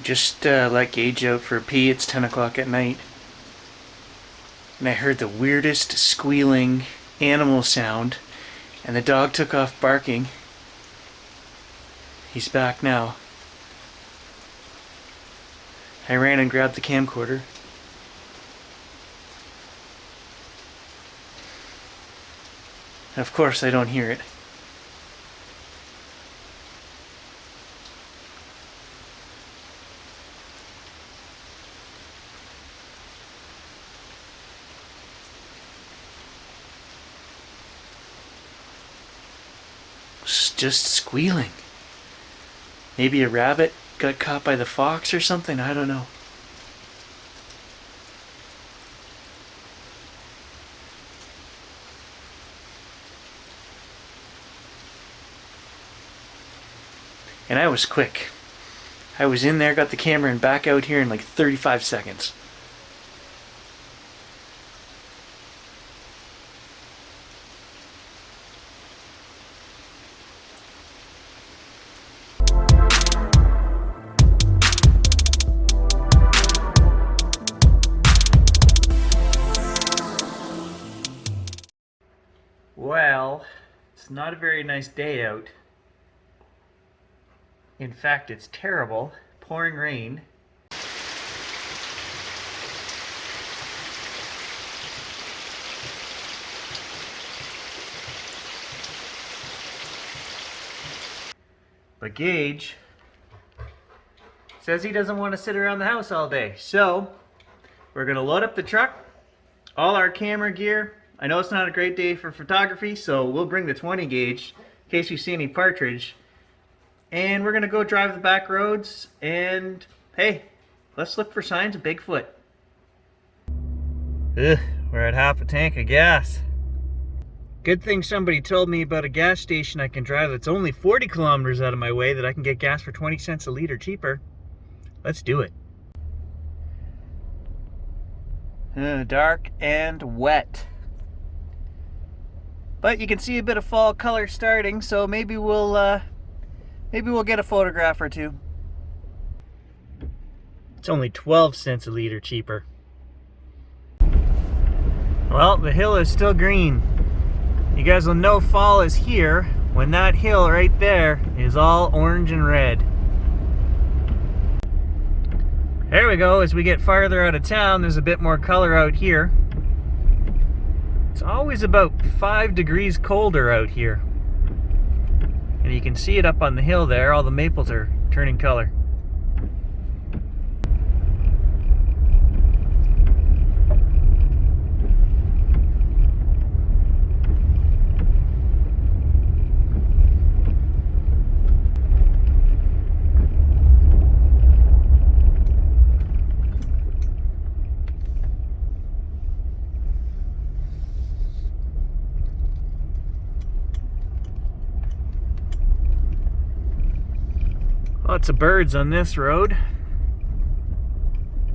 Just let Gage out for a pee. It's 10 o'clock at night. And I heard the weirdest squealing animal sound. And the dog took off barking. He's back now. I ran and grabbed the camcorder. Of course I don't hear it. It's just squealing. Maybe a rabbit got caught by the fox or something, I don't know. And I was quick. I was in there, got the camera, and back out here in like 35 seconds. Well, it's not a very nice day out. In fact, it's terrible. Pouring rain. But Gage says he doesn't want to sit around the house all day. So, we're going to load up the truck, all our camera gear. I know it's not a great day for photography, so we'll bring the 20 gauge in case we see any partridge. And we're going to go drive the back roads, and hey, let's look for signs of Bigfoot. Ugh, we're at half a tank of gas. Good thing somebody told me about a gas station I can drive that's only 40 kilometers out of my way that I can get gas for 20 cents a liter cheaper. Let's do it. Dark and wet. But you can see a bit of fall color starting, so maybe we'll get a photograph or two. It's only 12 cents a liter cheaper. Well, the hill is still green. You guys will know fall is here when that hill right there is all orange and red. There we go. As we get farther out of town, there's a bit more color out here. It's always about 5 degrees colder out here. And you can see it up on the hill there. All the maples are turning color. Lots of birds on this road,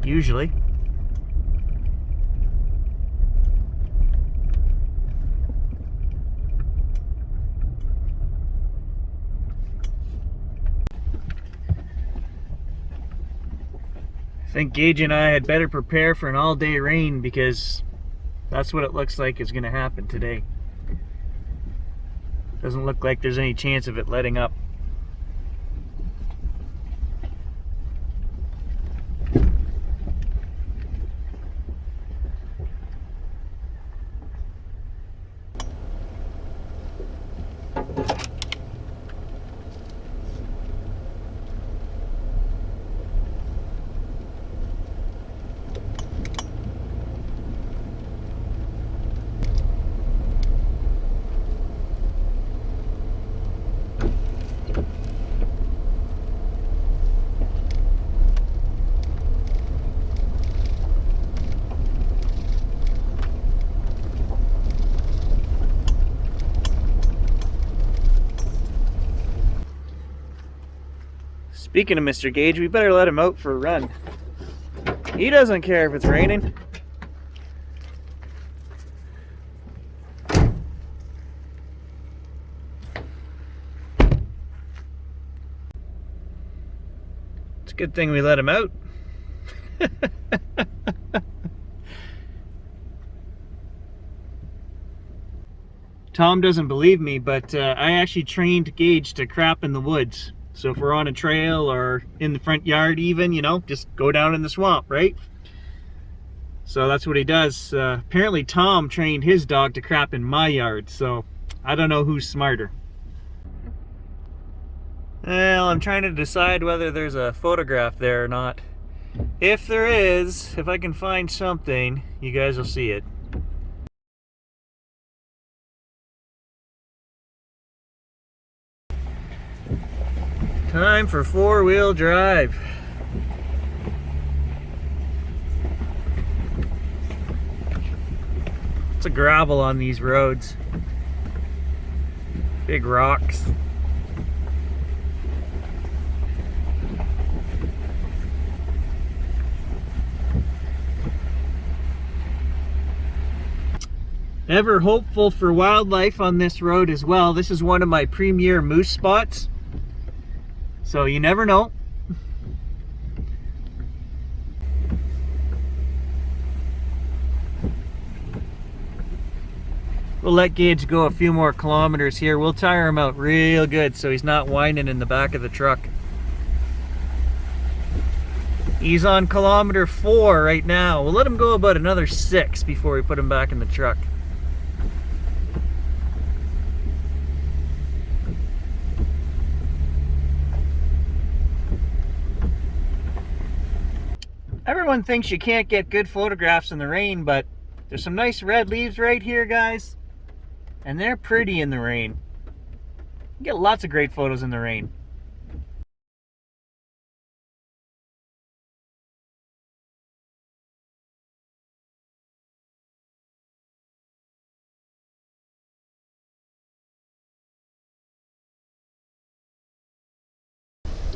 usually. I think Gage and I had better prepare for an all-day rain because that's what it looks like is going to happen today. Doesn't look like there's any chance of it letting up. Speaking of Mr. Gage, we better let him out for a run. He doesn't care if it's raining. a good thing we let him out. Tom doesn't believe me, but I actually trained Gage to crap in the woods. So if we're on a trail or in the front yard even, you know, just go down in the swamp, right? So that's what he does. Apparently Tom trained his dog to crap in my yard, so I don't know who's smarter. Well, I'm trying to decide whether there's a photograph there or not. If there is, if I can find something, you guys will see it. Time for four-wheel drive. It's a gravel on these roads. Big rocks. Ever hopeful for wildlife on this road as well. This is one of my premier moose spots. So you never know. We'll let Gage go a few more kilometers here. We'll tire him out real good so he's not whining in the back of the truck. He's on kilometer 4 right now. We'll let him go about another 6 before we put him back in the truck. Everyone thinks you can't get good photographs in the rain, but there's some nice red leaves right here, guys. And they're pretty in the rain. You get lots of great photos in the rain.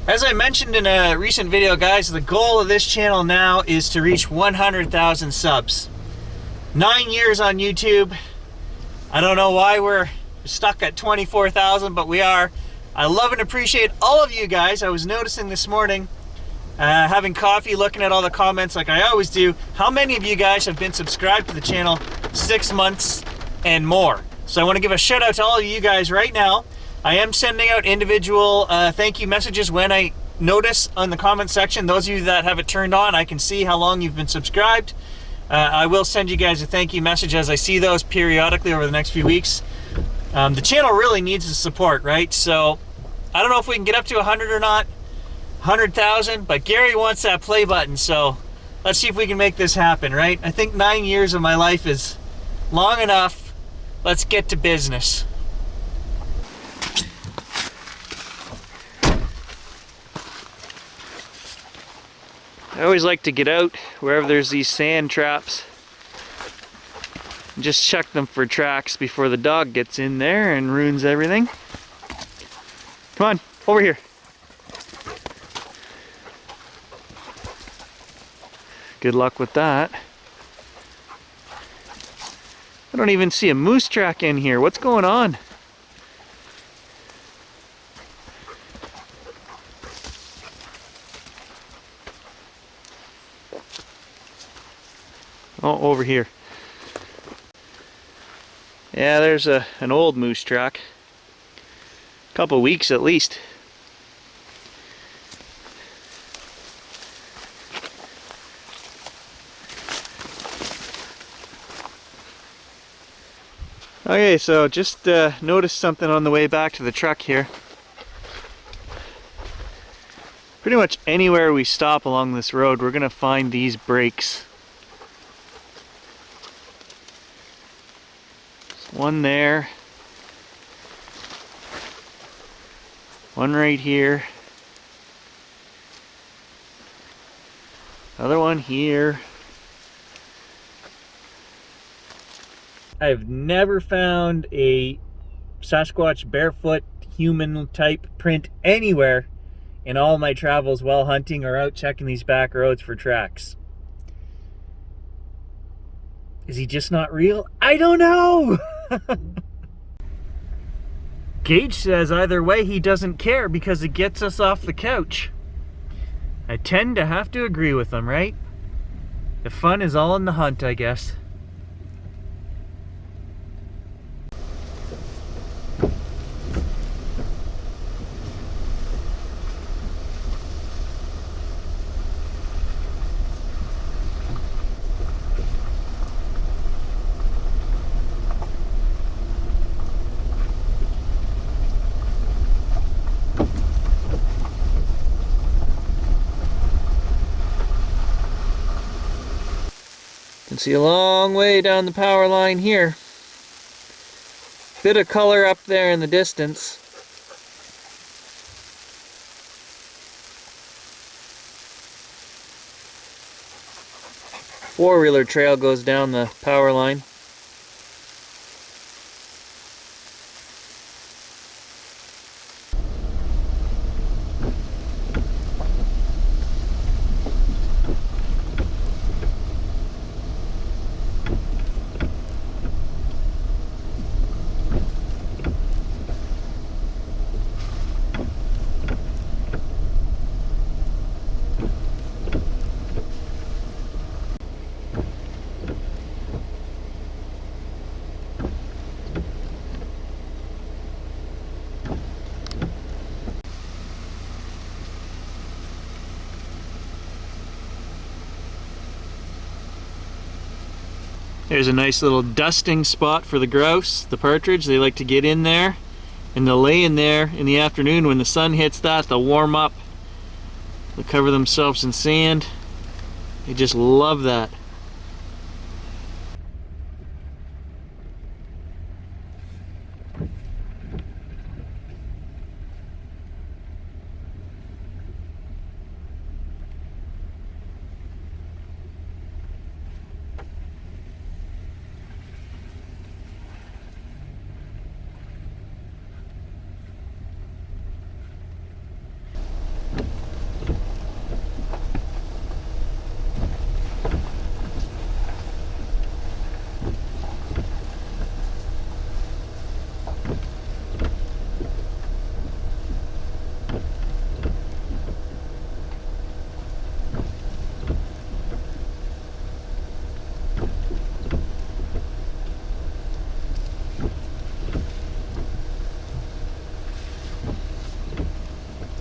As I mentioned in a recent video, guys, the goal of this channel now is to reach 100,000 subs. 9 years on YouTube. I don't know why we're stuck at 24,000, but we are. I love and appreciate all of you guys. I was noticing this morning, having coffee, looking at all the comments like I always do, how many of you guys have been subscribed to the channel 6 months and more. So I want to give a shout out to all of you guys right now. I am sending out individual thank you messages when I notice on the comment section. Those of you that have it turned on, I can see how long you've been subscribed. I will send you guys a thank you message as I see those periodically over the next few weeks. The channel really needs the support, right? So I don't know if we can get up to 100 or not, 100,000, but Gary wants that play button. So let's see if we can make this happen, right? I think 9 years of my life is long enough. Let's get to business. I always like to get out wherever there's these sand traps and just check them for tracks before the dog gets in there and ruins everything. Come on, over here. Good luck with that. I don't even see a moose track in here. What's going on? Oh, over here. Yeah, there's an old moose track. Couple weeks at least. Okay, so just noticed something on the way back to the truck here. Pretty much anywhere we stop along this road, we're gonna find these breaks. One there, one right here, another one here. I've never found a Sasquatch barefoot human type print anywhere in all my travels while hunting or out checking these back roads for tracks. Is he just not real? I don't know! Gage says either way he doesn't care because it gets us off the couch. I tend to have to agree with them, right? The fun is all in the hunt, I guess. You can see a long way down the power line here. Bit of color up there in the distance. Four-wheeler trail goes down the power line. There's a nice little dusting spot for the grouse, the partridge. They like to get in there, and they'll lay in there in the afternoon. When the sun hits that, they'll warm up. They'll cover themselves in sand. They just love that.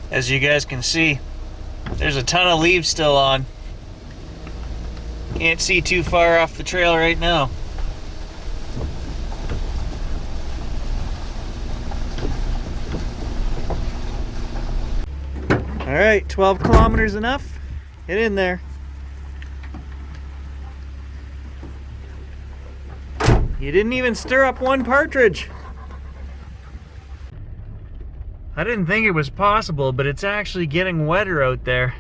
As you guys can see, there's a ton of leaves still on. Can't see too far off the trail right now. Alright, 12 kilometers enough? Get in there. You didn't even stir up one partridge. I didn't think it was possible, but it's actually getting wetter out there.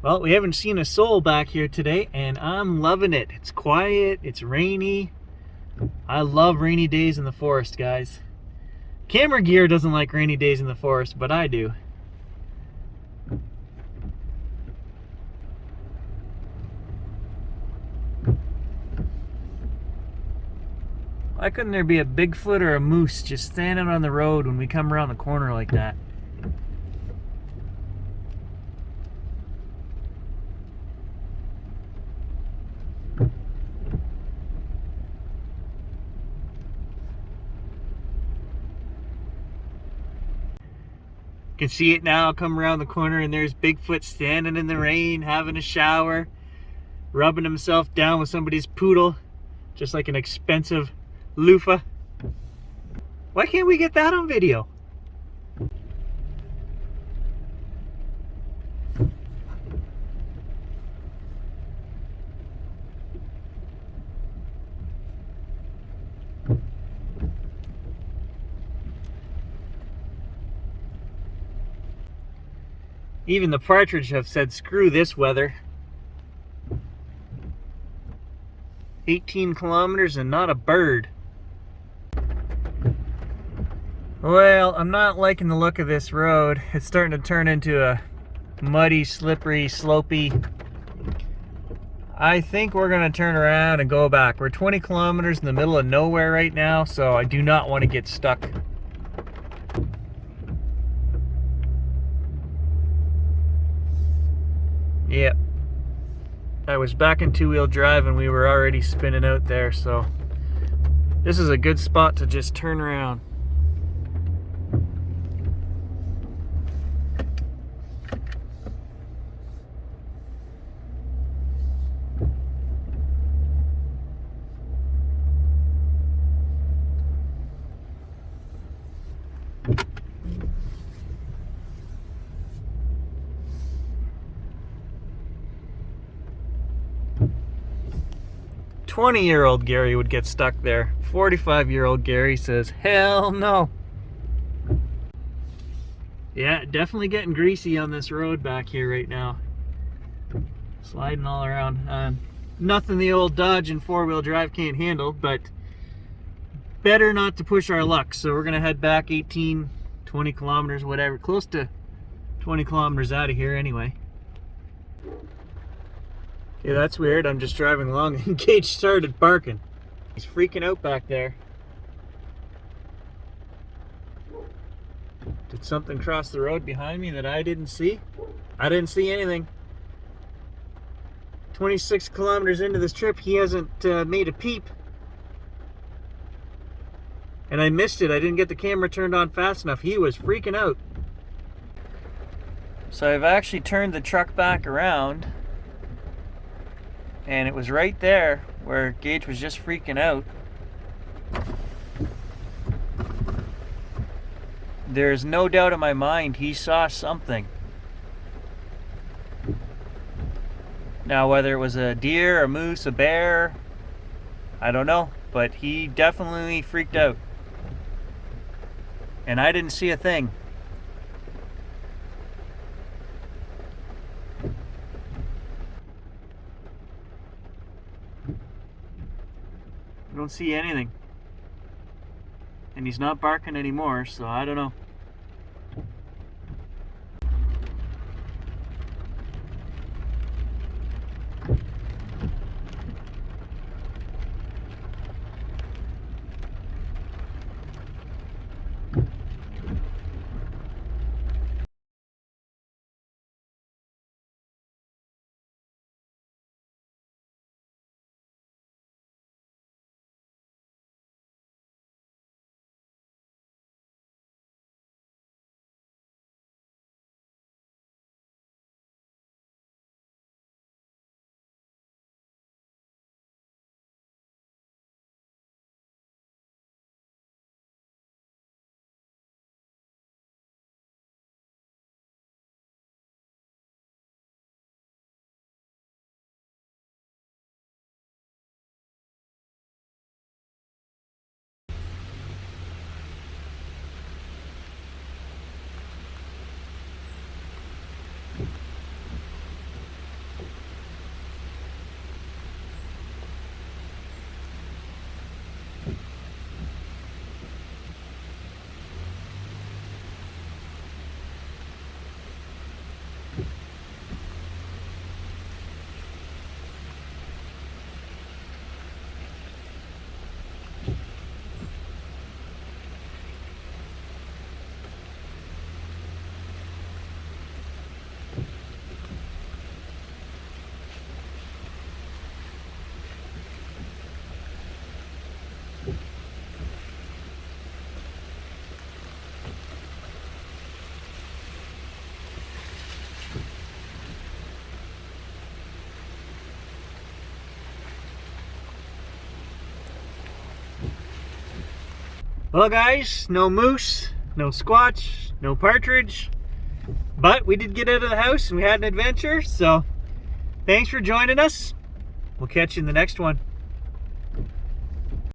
Well, we haven't seen a soul back here today, and I'm loving it. It's quiet, it's rainy. I love rainy days in the forest, guys. Camera gear doesn't like rainy days in the forest, but I do. Why couldn't there be a Bigfoot or a moose just standing on the road when we come around the corner like that? You can see it now, come around the corner, and there's Bigfoot standing in the rain, having a shower, rubbing himself down with somebody's poodle, just like an expensive loofah. Why can't we get that on video? Even the partridge have said, screw this weather. 18 kilometers and not a bird. Well, I'm not liking the look of this road. It's starting to turn into a muddy, slippery, slopey. I think we're gonna turn around and go back. We're 20 kilometers in the middle of nowhere right now, so I do not want to get stuck. Yep. I was back in two-wheel drive and we were already spinning out there, so this is a good spot to just turn around. "20-year-old Gary would get stuck there." 45-year-old Gary says, hell no. Yeah, definitely getting greasy on this road back here right now. Sliding all around. Nothing the old Dodge and four-wheel drive can't handle, but better not to push our luck. So we're gonna head back 18, 20 kilometers, whatever, close to 20 kilometers out of here anyway. Okay, that's weird. I'm just driving along and Gage started barking. He's freaking out back there. Did something cross the road behind me that I didn't see? I didn't see anything. 26 kilometers into this trip, he hasn't made a peep. And I missed it. I didn't get the camera turned on fast enough. He was freaking out. So I've actually turned the truck back around. And it was right there where Gage was just freaking out. There's no doubt in my mind he saw something. Now, whether it was a deer, a moose, a bear, I don't know, but he definitely freaked out. And I didn't see a thing. I don't see anything. And he's not barking anymore, so I don't know. Well guys, no moose, no squatch, no partridge, but we did get out of the house and we had an adventure, so thanks for joining us. We'll catch you in the next one.